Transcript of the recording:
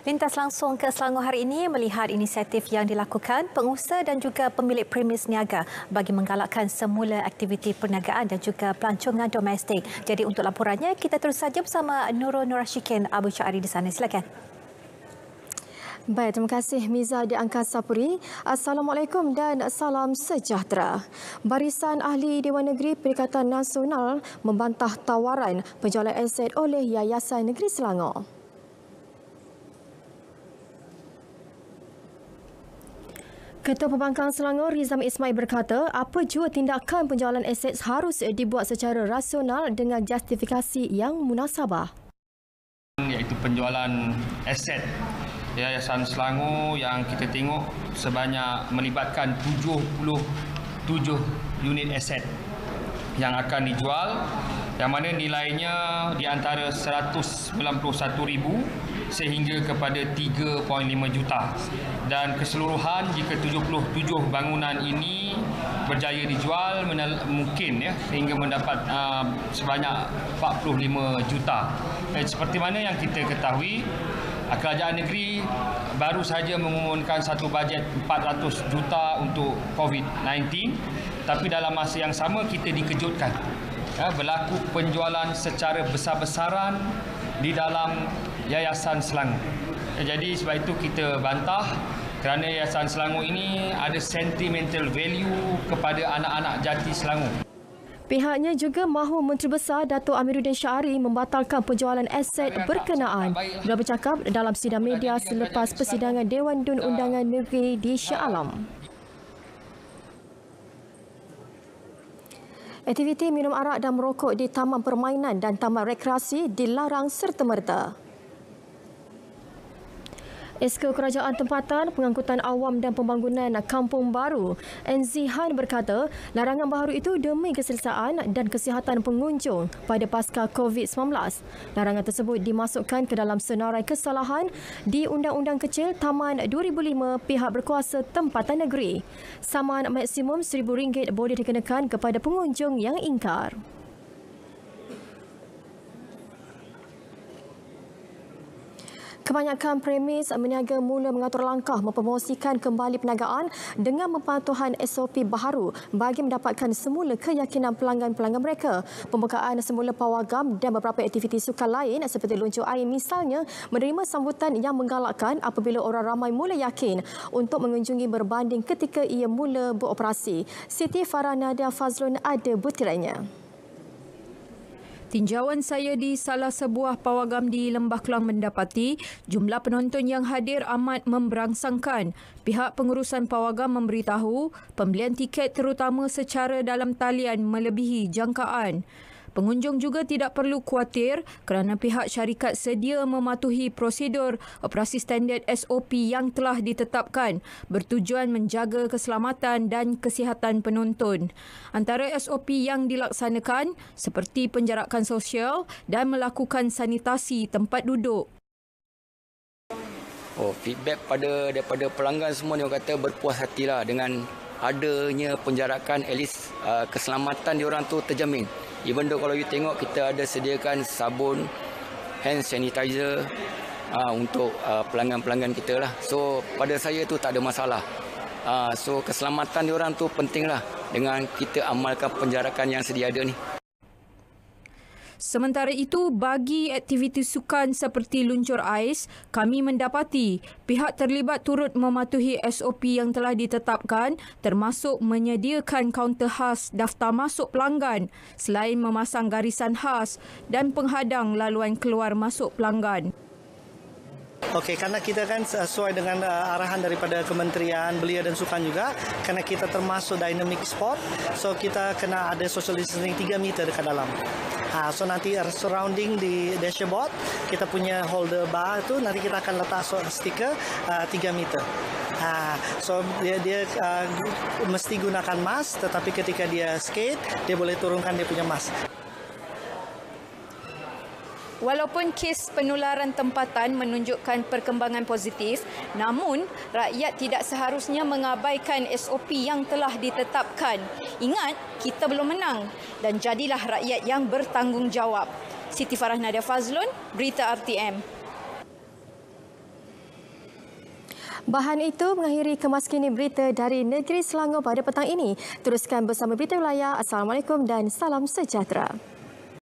Lintas langsung ke Selangor hari ini melihat inisiatif yang dilakukan pengusaha dan juga pemilik premis niaga bagi menggalakkan semula aktiviti perniagaan dan juga pelancongan domestik. Jadi untuk laporannya, kita terus saja bersama Nurul Nurashikin Abu Syari di sana. Silakan. Baik, terima kasih Miza di Angkasa Puri. Assalamualaikum dan salam sejahtera. Barisan Ahli Dewan Negeri Perikatan Nasional membantah tawaran penjualan aset oleh Yayasan Negeri Selangor. Ketua Pembangkang Selangor Rizam Ismail berkata, apa jua tindakan penjualan aset harus dibuat secara rasional dengan justifikasi yang munasabah. Iaitu penjualan aset Yayasan Selangor yang kita tengok sebanyak melibatkan 77 unit aset yang akan dijual, yang mana nilainya di antara 191,000 sehingga kepada 3.5 juta. Dan keseluruhan jika 77 bangunan ini berjaya dijual mungkin sehingga mendapat sebanyak 45 juta. Seperti mana yang kita ketahui, Kerajaan negeri baru saja mengumumkan satu bajet 400 juta untuk COVID-19, tapi dalam masa yang sama kita dikejutkan berlaku penjualan secara besar-besaran di dalam Yayasan Selangor. Jadi sebab itu kita bantah kerana Yayasan Selangor ini ada sentimental value kepada anak-anak jati Selangor. Pihaknya juga mahu Menteri Besar Dato' Amiruddin Syari membatalkan penjualan aset berkenaan. Beliau bercakap dalam sidang media selepas persidangan Dewan Dun Undangan Negeri di Shah Alam. Aktiviti minum arak dan merokok di taman permainan dan taman rekreasi dilarang serta-merta. Esko Kerajaan Tempatan, Pengangkutan Awam dan Pembangunan Kampung Baru, Enzihan berkata, larangan baharu itu demi keselesaan dan kesihatan pengunjung pada pasca COVID-19. Larangan tersebut dimasukkan ke dalam senarai kesalahan di Undang-Undang Kecil Taman 2005 pihak berkuasa tempatan negeri. Saman maksimum RM1,000 boleh dikenakan kepada pengunjung yang ingkar. Kebanyakan premis meniaga mula mengatur langkah mempromosikan kembali perniagaan dengan mematuhan SOP baharu bagi mendapatkan semula keyakinan pelanggan-pelanggan mereka. Pembukaan semula pawagam dan beberapa aktiviti sukan lain seperti luncur air misalnya menerima sambutan yang menggalakkan apabila orang ramai mula yakin untuk mengunjungi berbanding ketika ia mula beroperasi. Siti Farah Nadia Fazlun ada butirannya. Tinjauan saya di salah sebuah pawagam di Lembah Kelang mendapati jumlah penonton yang hadir amat memberangsangkan. Pihak pengurusan pawagam memberitahu pembelian tiket terutama secara dalam talian melebihi jangkaan. Pengunjung juga tidak perlu khawatir kerana pihak syarikat sedia mematuhi prosedur operasi standard SOP yang telah ditetapkan bertujuan menjaga keselamatan dan kesihatan penonton. Antara SOP yang dilaksanakan seperti penjarakan sosial dan melakukan sanitasi tempat duduk. Feedback daripada pelanggan semua dia kata berpuas hatilah dengan adanya penjarakan, at least keselamatan diorang tu terjamin. Even though kalau you tengok kita ada sediakan sabun, hand sanitizer untuk pelanggan-pelanggan kita lah. So pada saya tu tak ada masalah. So keselamatan diorang tu pentinglah dengan kita amalkan penjarakan yang sedia ada ni. Sementara itu, bagi aktiviti sukan seperti luncur ais, kami mendapati pihak terlibat turut mematuhi SOP yang telah ditetapkan termasuk menyediakan kaunter khas daftar masuk pelanggan selain memasang garisan khas dan penghadang laluan keluar masuk pelanggan. Okey, kerana kita kan sesuai dengan arahan daripada Kementerian Belia dan Sukan juga, kerana kita termasuk dynamic sport, so kita kena ada social distancing 3 meter dekat dalam. So nanti surrounding di dashboard, kita punya holder bar tu nanti kita akan letak stiker 3 meter. So dia mesti gunakan mask, tetapi ketika dia skate, dia boleh turunkan dia punya mask. Walaupun kes penularan tempatan menunjukkan perkembangan positif, namun rakyat tidak seharusnya mengabaikan SOP yang telah ditetapkan. Ingat, kita belum menang dan jadilah rakyat yang bertanggungjawab. Siti Farah Nadia Fazlun, Berita RTM. Bahan itu mengakhiri Kemas Kini berita dari Negeri Selangor pada petang ini. Teruskan bersama Berita Wilayah. Assalamualaikum dan salam sejahtera.